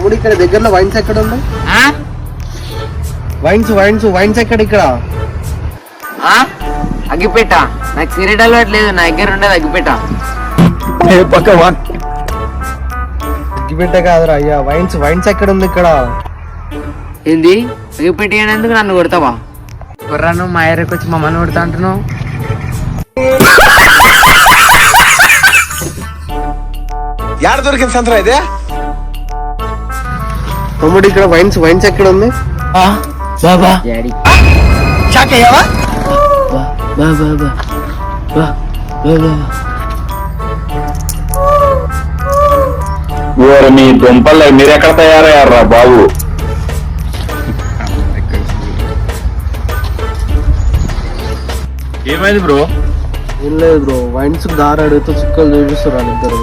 తమ్ముడు ఇక్కడ దగ్గరలో వైన్స్ ఎక్కడ ఉన్నాయి? వైన్స్ ఎక్కడ ఇక్కడ? అగ్గిపేట. నాకు సిగరెట్ అలవాటు లేదు, నా దగ్గర ఉండేది అగ్గిపేట. అగ్గిపేట కాదురా అయ్యా, వైన్స్ ఎక్కడ ఉంది ఇక్కడ? ఏంది అగ్గిపేట అనేందుకు నన్ను కొడతావా? కుర్రాను మా ఏరియాకి వచ్చి మమ్మల్ని కొడతా అంటున్నావు. యాడ దొరికింది సంతరా ఇదే? తమ్ముడు ఇక్కడ వైన్స్ ఎక్కడ ఉంది? డాడీ షాక్ అయ్యావా? మీ దుంపల్లో మీరెక్కడ తయారయ్యారా బాబు? ఏమైంది బ్రో? ఏం లేదు బ్రో, వైన్స్ దారి అడిగితే చుక్కలు చూపిస్తారు ఇద్దరు.